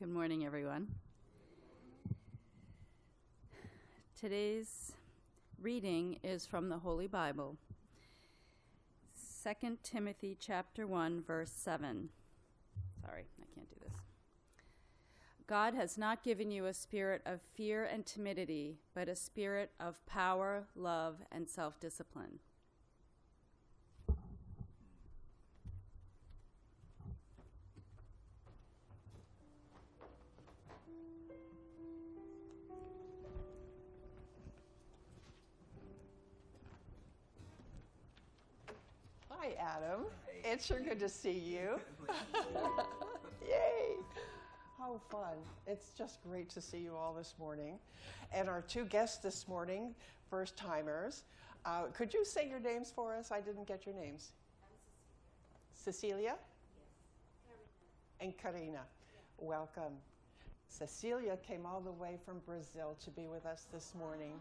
Good morning, everyone. Today's reading is from the Holy Bible, 2 Timothy chapter 1, verse 7. Sorry, I can't do this. God has not given you a spirit of fear and timidity, but a spirit of power, love, and self-discipline. Hi, Adam. It's sure good to see you. Yay! How fun. It's just great to see you all this morning. And our two guests this morning, first-timers. Could you say your names for us? I didn't get your names. I'm Cecilia. Cecilia? Yes. And Karina. Yeah. Welcome. Cecilia came all the way from Brazil to be with us this morning.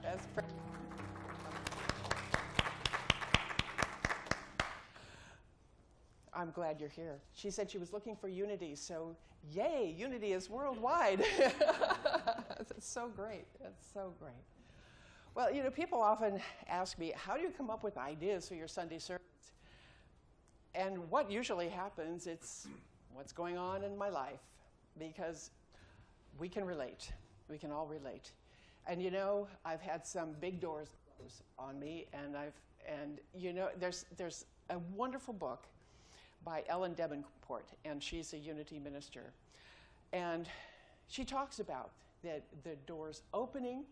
That's pretty. I'm glad you're here. She said she was looking for unity, so yay, unity is worldwide. That's so great. That's so great. Well, people often ask me, how do you come up with ideas for your Sunday sermons? And what usually happens, it's what's going on in my life, because we can relate. We can all relate. And I've had some big doors close on me, and there's a wonderful book by Ellen Davenport, and she's a Unity minister. And she talks about the doors opening,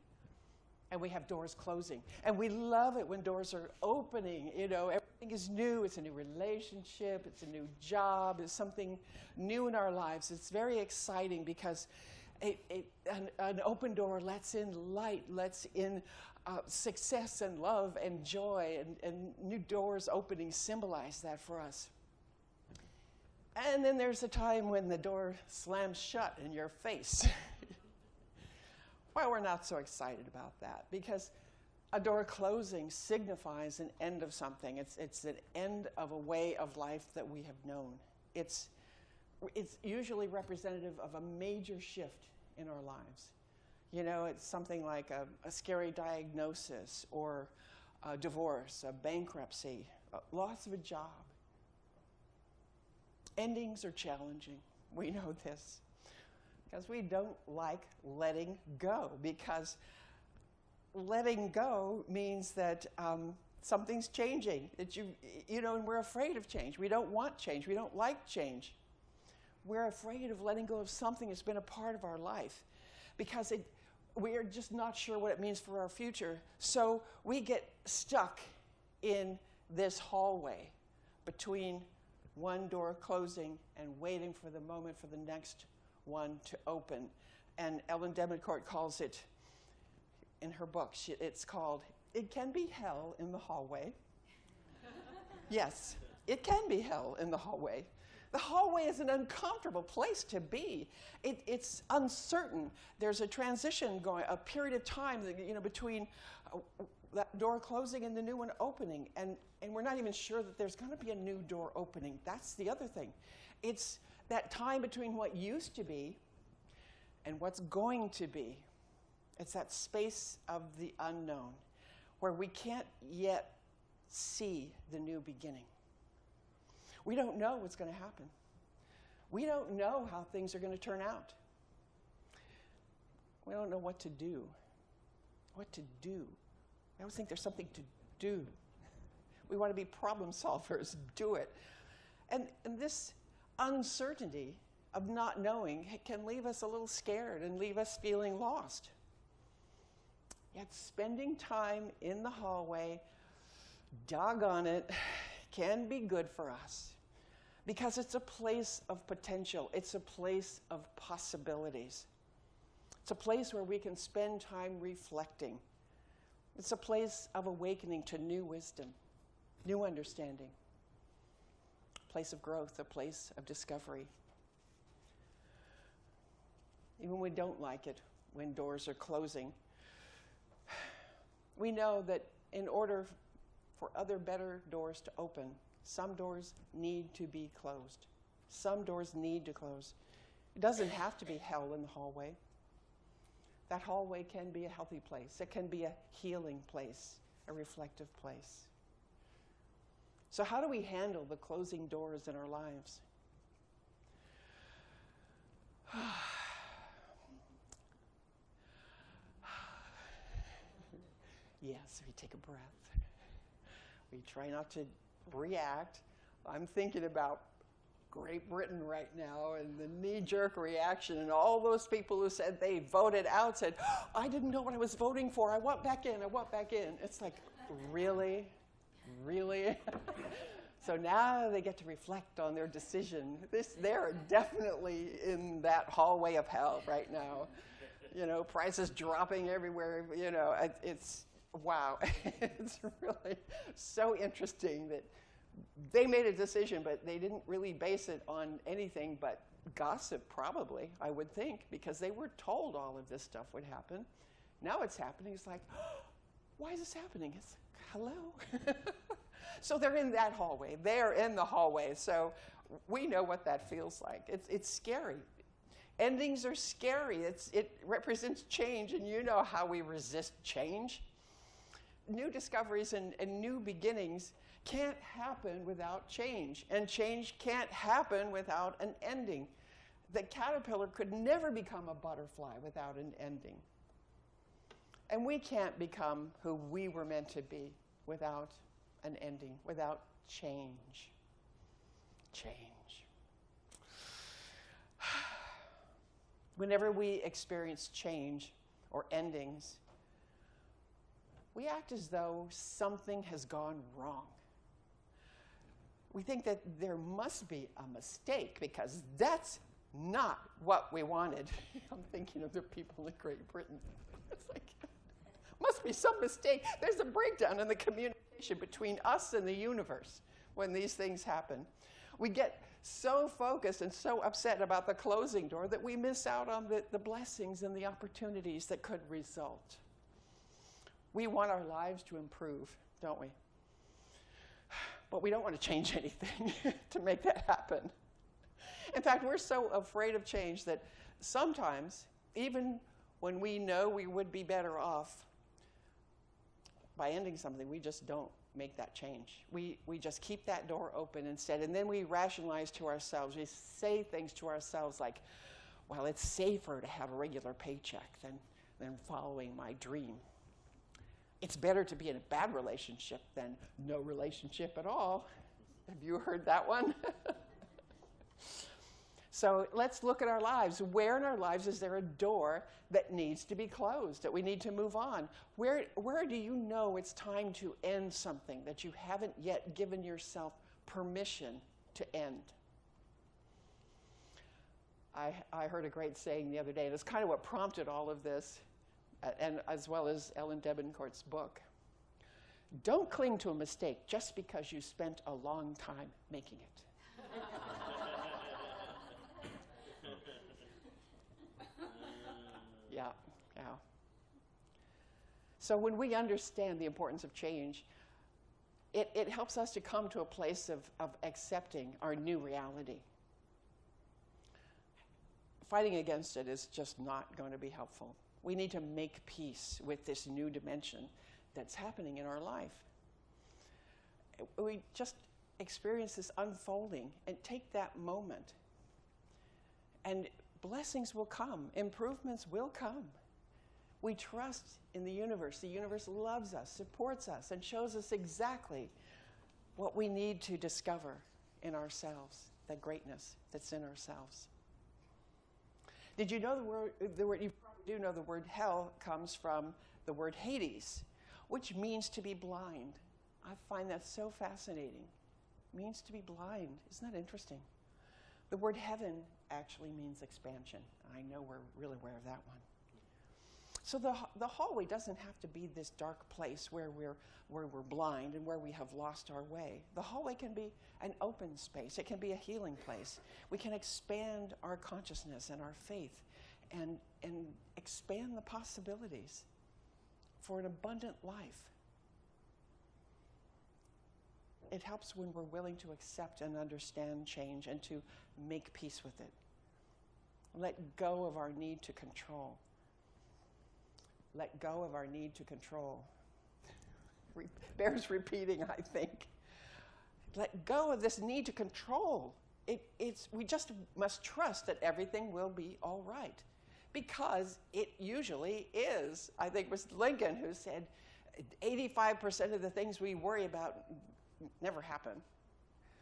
and we have doors closing. And we love it when doors are opening. Everything is new. It's a new relationship. It's a new job. It's something new in our lives. It's very exciting because an open door lets in light, lets in success and love and joy, and new doors opening symbolize that for us. And then there's a time when the door slams shut in your face. Well, we're not so excited about that because a door closing signifies an end of something. It's an end of a way of life that we have known. It's usually representative of a major shift in our lives. It's something like a scary diagnosis or a divorce, a bankruptcy, loss of a job. Endings are challenging. We know this because we don't like letting go, because letting go means that something's changing, that and we're afraid of change. We don't want change. We don't like change. We're afraid of letting go of something that's been a part of our life because we are just not sure what it means for our future. So we get stuck in this hallway between one door closing and waiting for the moment for the next one to open. And Ellen Davenport calls it, in her book, it's called, It Can Be Hell in the Hallway. Yes, it can be hell in the hallway. The hallway is an uncomfortable place to be. It's uncertain. There's a transition going, a period of time between that door closing and the new one opening. And we're not even sure that there's going to be a new door opening. That's the other thing. It's that time between what used to be and what's going to be. It's that space of the unknown where we can't yet see the new beginning. We don't know what's going to happen. We don't know how things are going to turn out. We don't know what to do. What to do. I always think there's something to do. We want to be problem solvers. Do it. And this uncertainty of not knowing can leave us a little scared and leave us feeling lost. Yet spending time in the hallway, doggone it, can be good for us because it's a place of potential. It's a place of possibilities. It's a place where we can spend time reflecting. It's a place of awakening to new wisdom, new understanding, a place of growth, a place of discovery. Even when we don't like it, when doors are closing, we know that in order for other better doors to open, some doors need to be closed. Some doors need to close. It doesn't have to be hell in the hallway. That hallway can be a healthy place. It can be a healing place, a reflective place. So how do we handle the closing doors in our lives? Yes, we take a breath. We try not to react. I'm thinking about Great Britain right now and the knee-jerk reaction and all those people who said they voted out said, I didn't know what I was voting for. I want back in. I want back in. It's like, really? Really? So now they get to reflect on their decision. They're definitely in that hallway of hell right now. You know, prices dropping everywhere. You know, it's wow. It's really so interesting that they made a decision, but they didn't really base it on anything but gossip, probably, I would think, because they were told all of this stuff would happen. Now it's happening. It's like, oh, why is this happening? It's hello. So they're in that hallway. They're in the hallway. So we know what that feels like. It's scary. Endings are scary. It represents change, and you know how we resist change. New discoveries and new beginnings can't happen without change, and change can't happen without an ending. The caterpillar could never become a butterfly without an ending. And we can't become who we were meant to be without an ending, without change. Change. Whenever we experience change or endings, we act as though something has gone wrong. We think that there must be a mistake because that's not what we wanted. I'm thinking of the people in Great Britain. It's like, must be some mistake. There's a breakdown in the communication between us and the universe when these things happen. We get so focused and so upset about the closing door that we miss out on the blessings and the opportunities that could result. We want our lives to improve, don't we? But we don't want to change anything to make that happen. In fact, we're so afraid of change that sometimes, even when we know we would be better off by ending something, we just don't make that change. We just keep that door open instead, and then we rationalize to ourselves. We say things to ourselves like, well, it's safer to have a regular paycheck than following my dream. It's better to be in a bad relationship than no relationship at all. Have you heard that one? So let's look at our lives. Where in our lives is there a door that needs to be closed, that we need to move on? Where do you know it's time to end something that you haven't yet given yourself permission to end? I heard a great saying the other day, and it's kind of what prompted all of this, and as well as Ellen Debencourt's book. Don't cling to a mistake just because you spent a long time making it. Yeah. So when we understand the importance of change, it helps us to come to a place of accepting our new reality. Fighting against it is just not going to be helpful. We need to make peace with this new dimension that's happening in our life. We just experience this unfolding and take that moment. And blessings will come. Improvements will come. We trust in the universe. The universe loves us, supports us, and shows us exactly what we need to discover in ourselves, the greatness that's in ourselves. Did you know the word you probably do know the word hell comes from the word Hades, which means to be blind. I find that so fascinating. It means to be blind. Isn't that interesting? The word heaven actually means expansion. I know we're really aware of that one. So the hallway doesn't have to be this dark place where we're blind and where we have lost our way. The hallway can be an open space. It can be a healing place. We can expand our consciousness and our faith and expand the possibilities for an abundant life. It helps when we're willing to accept and understand change and to make peace with it. Let go of our need to control. Let go of our need to control. Bears repeating, I think. Let go of this need to control. We just must trust that everything will be all right, because it usually is. I think it was Lincoln who said 85% of the things we worry about never happen.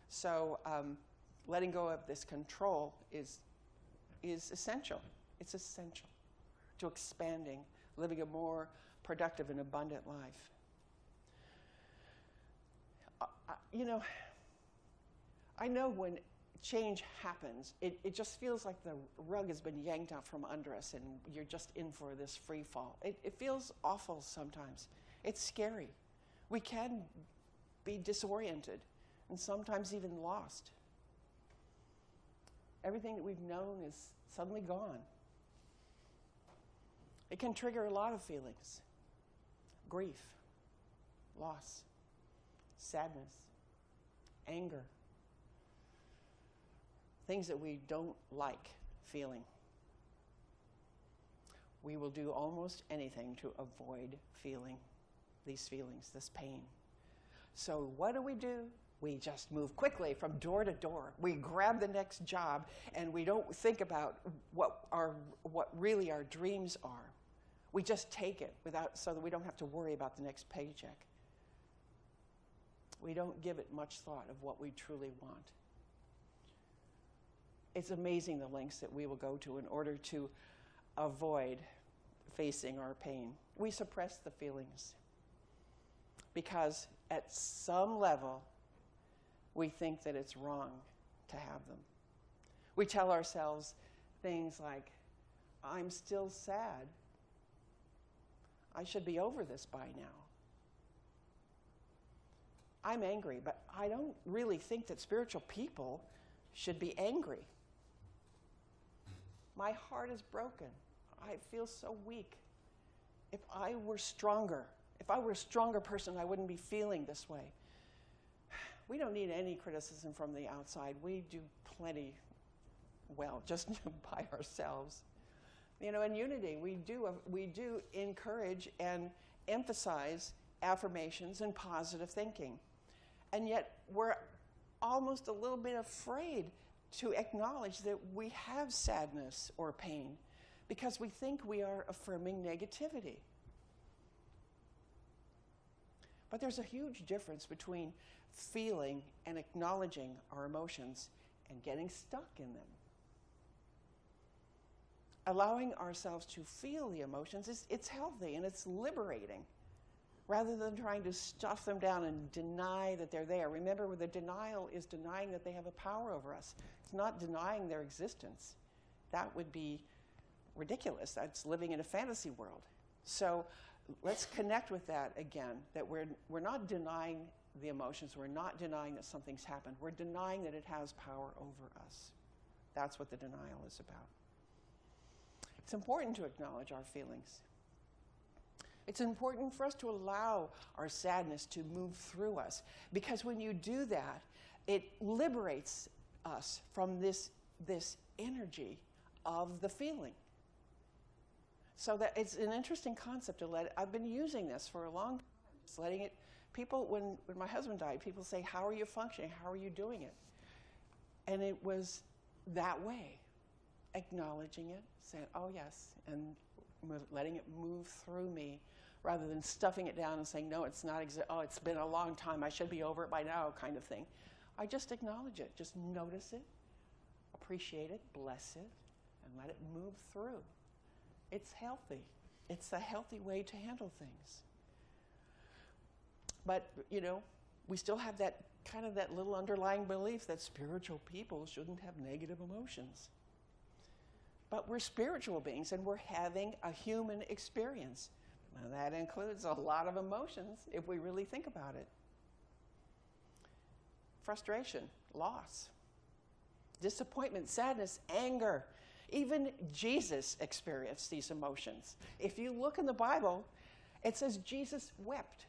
So letting go of this control is essential. It's essential to expanding, living a more productive and abundant life. I know when change happens, it just feels like the rug has been yanked out from under us and you're just in for this free fall. It feels awful sometimes. It's scary. We can be disoriented and sometimes even lost. Everything that we've known is suddenly gone. It can trigger a lot of feelings: grief, loss, sadness, anger, things that we don't like feeling. We will do almost anything to avoid feeling these feelings, this pain. So what do? We just move quickly from door to door. We grab the next job, and we don't think about what really our dreams are. We just take it so that we don't have to worry about the next paycheck. We don't give it much thought of what we truly want. It's amazing the lengths that we will go to in order to avoid facing our pain. We suppress the feelings because at some level we think that it's wrong to have them. We tell ourselves things like, I'm still sad. I should be over this by now. I'm angry, but I don't really think that spiritual people should be angry. My heart is broken. I feel so weak. If I were a stronger person, I wouldn't be feeling this way. We don't need any criticism from the outside. We do plenty well, just by ourselves. In unity, we do encourage and emphasize affirmations and positive thinking. And yet we're almost a little bit afraid to acknowledge that we have sadness or pain because we think we are affirming negativity. But there's a huge difference between feeling and acknowledging our emotions and getting stuck in them. Allowing ourselves to feel the emotions, it's healthy and it's liberating, rather than trying to stuff them down and deny that they're there. Remember, the denial is denying that they have a power over us. It's not denying their existence. That would be ridiculous. That's living in a fantasy world. So let's connect with that again, that we're not denying the emotions. We're not denying that something's happened. We're denying that it has power over us. That's what the denial is about. It's important to acknowledge our feelings. It's important for us to allow our sadness to move through us, because when you do that, it liberates us from this energy of the feeling. So that it's an interesting concept to I've been using this for a long time, just letting it. People, when my husband died, people say, how are you functioning? How are you doing it? And it was that way, acknowledging it, saying, oh yes, and letting it move through me, rather than stuffing it down and saying, no, it's not, it's been a long time, I should be over it by now, kind of thing. I just acknowledge it, just notice it, appreciate it, bless it, and let it move through. It's healthy. It's a healthy way to handle things. But, we still have that little underlying belief that spiritual people shouldn't have negative emotions. But we're spiritual beings and we're having a human experience. And that includes a lot of emotions if we really think about it. Frustration, loss, disappointment, sadness, anger. Even Jesus experienced these emotions. If you look in the Bible, it says Jesus wept.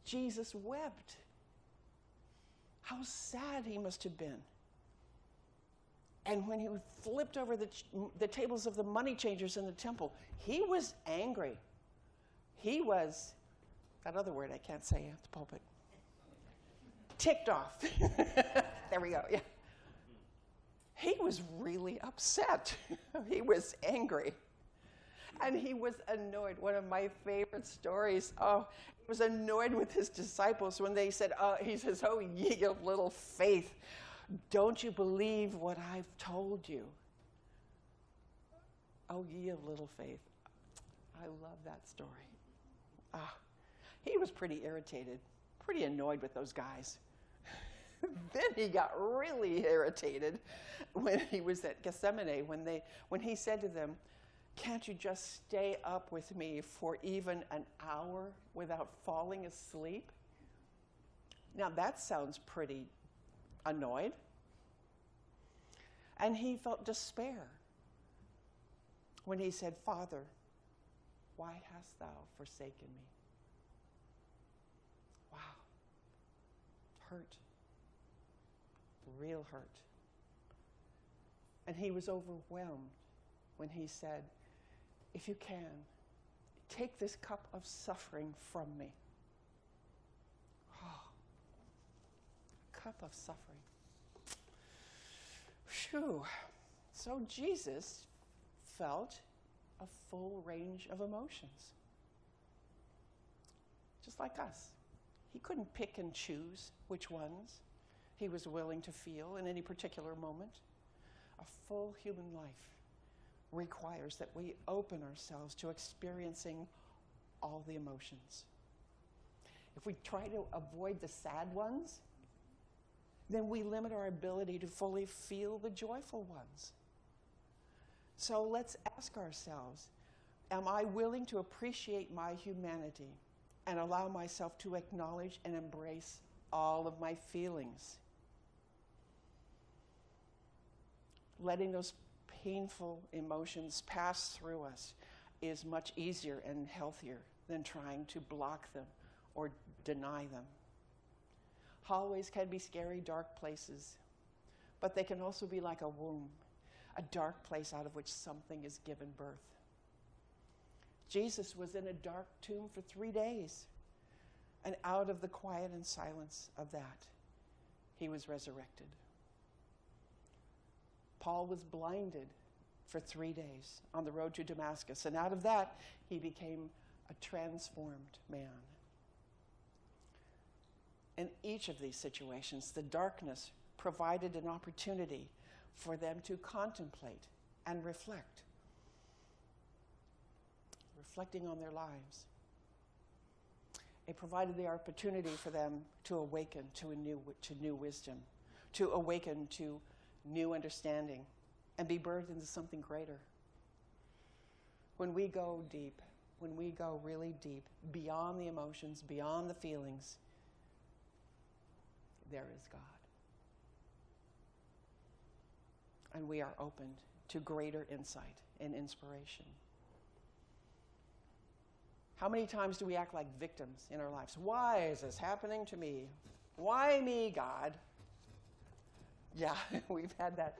Jesus wept. How sad he must have been. And when he flipped over the tables of the money changers in the temple, he was angry. He was, that other word I can't say at the pulpit, ticked off. There we go, yeah. He was really upset. He was angry. And he was annoyed. One of my favorite stories, he was annoyed with his disciples when they said, he says, "Oh, ye of little faith, don't you believe what I've told you?" Oh, ye of little faith. I love that story. He was pretty irritated, pretty annoyed with those guys. Then he got really irritated when he was at Gethsemane, when he said to them, "Can't you just stay up with me for even an hour without falling asleep?" Now that sounds pretty annoyed. And he felt despair when he said, "Father, why hast thou forsaken me?" Wow. Hurt. Real hurt. And he was overwhelmed when he said, "If you can, take this cup of suffering from me." Oh, cup of suffering. Phew. So Jesus felt a full range of emotions, just like us. He couldn't pick and choose which ones he was willing to feel in any particular moment. A full human life requires that we open ourselves to experiencing all the emotions. If we try to avoid the sad ones, then we limit our ability to fully feel the joyful ones. So let's ask ourselves, am I willing to appreciate my humanity and allow myself to acknowledge and embrace all of my feelings? Letting those painful emotions pass through us is much easier and healthier than trying to block them or deny them. Hallways can be scary, dark places, but they can also be like a womb, a dark place out of which something is given birth. Jesus was in a dark tomb for 3 days, and out of the quiet and silence of that, he was resurrected. Paul was blinded for 3 days on the road to Damascus, and out of that, he became a transformed man. In each of these situations, the darkness provided an opportunity for them to contemplate and reflect, reflecting on their lives. It provided the opportunity for them to awaken to new wisdom, to awaken to new understanding, and be birthed into something greater. When we go deep, when we go really deep, beyond the emotions, beyond the feelings, there is God. And we are opened to greater insight and inspiration. How many times do we act like victims in our lives? Why is this happening to me? Why me, God? Yeah, we've had that.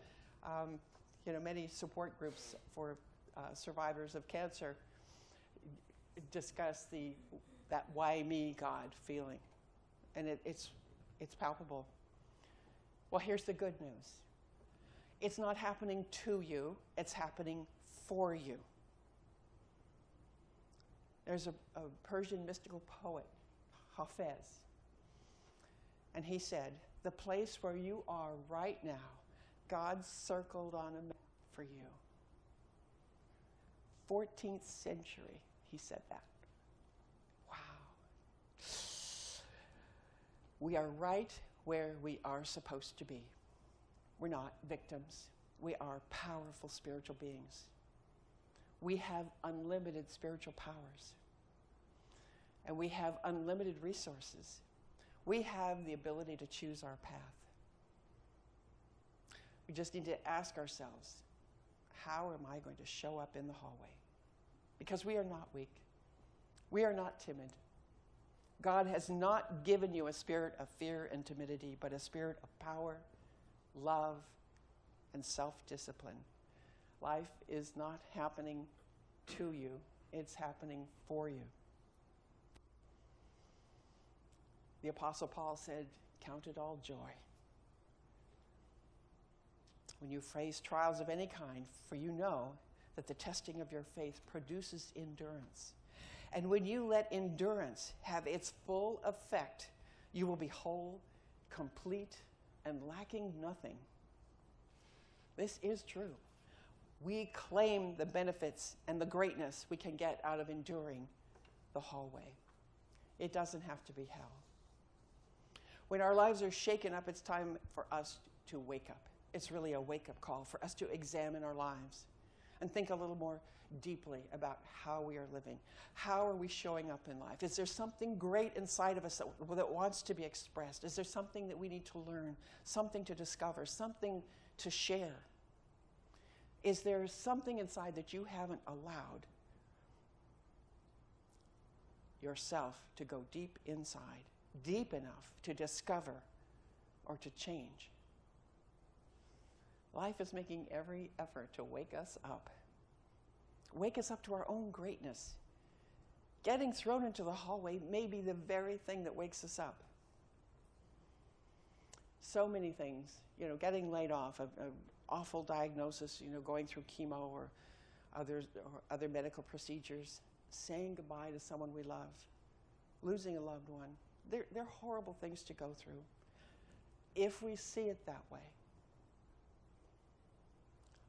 Many support groups for survivors of cancer discuss that "why me, God" feeling, and it's palpable. Well, here's the good news. It's not happening to you, it's happening for you. There's a Persian mystical poet, Hafez, and he said, "The place where you are right now, God circled on a map for you." 14th century, he said that. Wow. We are right where we are supposed to be. We're not victims. We are powerful spiritual beings. We have unlimited spiritual powers. And we have unlimited resources. We have the ability to choose our path. We just need to ask ourselves, how am I going to show up in the hallway? Because we are not weak. We are not timid. God has not given you a spirit of fear and timidity, but a spirit of power, love, and self-discipline. Life is not happening to you, it's happening for you. The Apostle Paul said, "Count it all joy when you face trials of any kind, for you know that the testing of your faith produces endurance. And when you let endurance have its full effect, you will be whole, complete, and lacking nothing." This is true. We claim the benefits and the greatness we can get out of enduring the hallway. It doesn't have to be hell. When our lives are shaken up, it's time for us to wake up. It's really a wake-up call for us to examine our lives and think a little more deeply about how we are living. How are we showing up in life? Is there something great inside of us that wants to be expressed? Is there something that we need to learn, something to discover, something to share? Is there something inside that you haven't allowed yourself to go deep inside, deep enough to discover or to change? Life is making every effort to wake us up to our own greatness. Getting thrown into the hallway may be the very thing that wakes us up. So many things, getting laid off, an awful diagnosis, going through chemo or other medical procedures, saying goodbye to someone we love, losing a loved one. They're horrible things to go through. If we see it that way.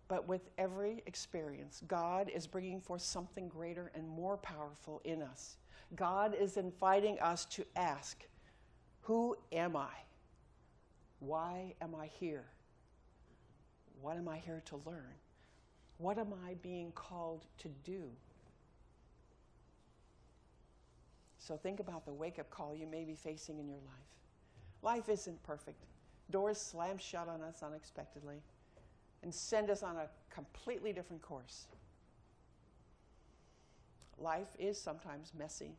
But with every experience, God is bringing forth something greater and more powerful in us. God is inviting us to ask, who am I? Why am I here? What am I here to learn? What am I being called to do? So think about the wake-up call you may be facing in your life. Life isn't perfect. Doors slam shut on us unexpectedly and send us on a completely different course. Life is sometimes messy.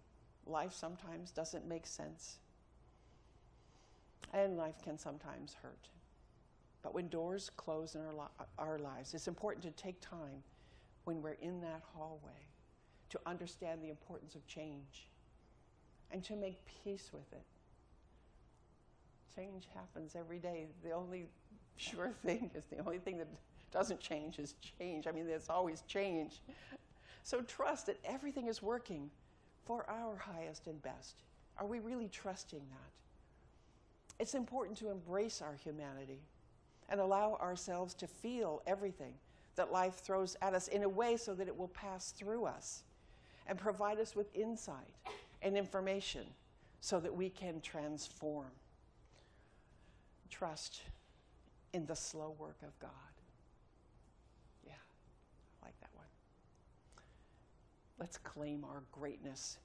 Life sometimes doesn't make sense. And life can sometimes hurt. But when doors close in our lives, it's important to take time when we're in that hallway to understand the importance of change and to make peace with it. Change happens every day. The only sure thing is the only thing that doesn't change is change. I mean, there's always change. So trust that everything is working for our highest and best. Are we really trusting that? It's important to embrace our humanity and allow ourselves to feel everything that life throws at us in a way so that it will pass through us and provide us with insight and information so that we can transform. Trust in the slow work of God. Yeah, I like that one. Let's claim our greatness.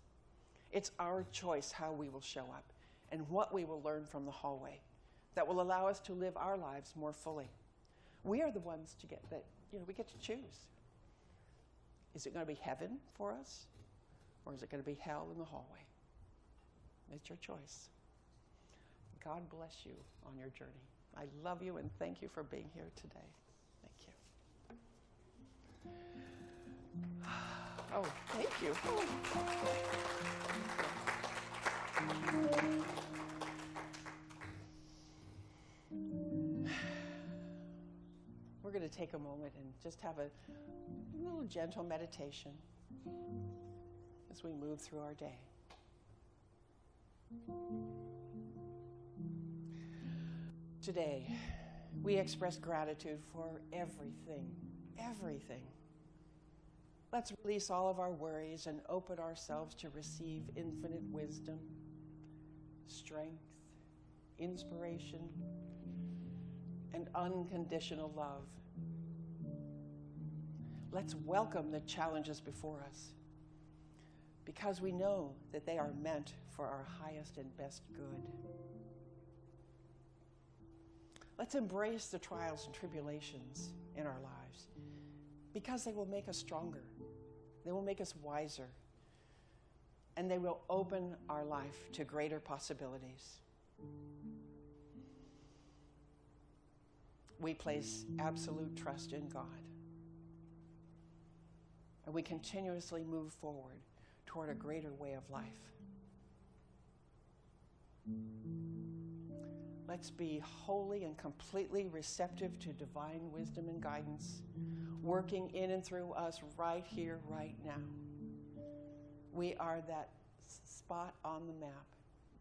It's our choice how we will show up and what we will learn from the hallway that will allow us to live our lives more fully. We are the ones to get that, we get to choose. Is it going to be heaven for us, or is it going to be hell in the hallway? It's your choice. God bless you on your journey. I love you and thank you for being here today. Thank you. Oh, thank you. We're going to take a moment and just have a little gentle meditation as we move through our day. Today, we express gratitude for everything. Let's release all of our worries and open ourselves to receive infinite wisdom, strength, inspiration, and unconditional love. Let's welcome the challenges before us because we know that they are meant for our highest and best good. Let's embrace the trials and tribulations in our lives because they will make us stronger, they will make us wiser, and they will open our life to greater possibilities. we place absolute trust in God. And we continuously move forward toward a greater way of life. Let's be wholly and completely receptive to divine wisdom and guidance, working in and through us right here, right now. We are that spot on the map.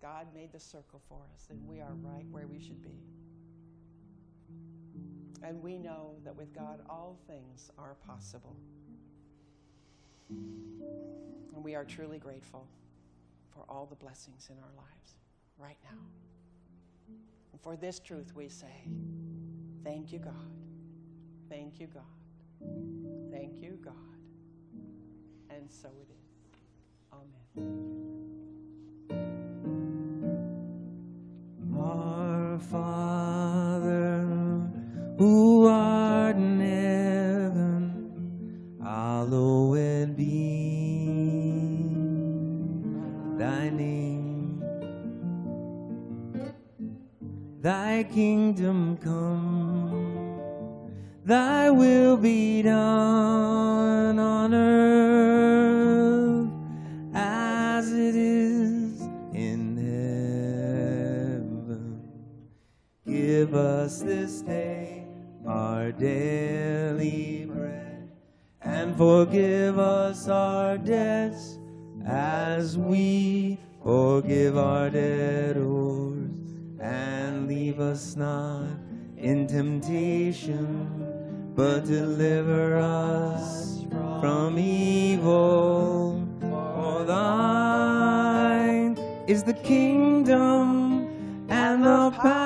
God made the circle for us, and we are right where we should be. And we know that with God, all things are possible. And we are truly grateful for all the blessings in our lives right now. And for this truth we say, thank you, God. Thank you, God. Thank you, God. And so it is. Amen. Our Father, who art in heaven, hallowed be thy name. Thy kingdom come, thy will be done on earth as it is in heaven. Give us this day our daily bread, and forgive us our debts as we forgive our debtors. And leave us not in temptation, but deliver us from evil. For thine is the kingdom and the power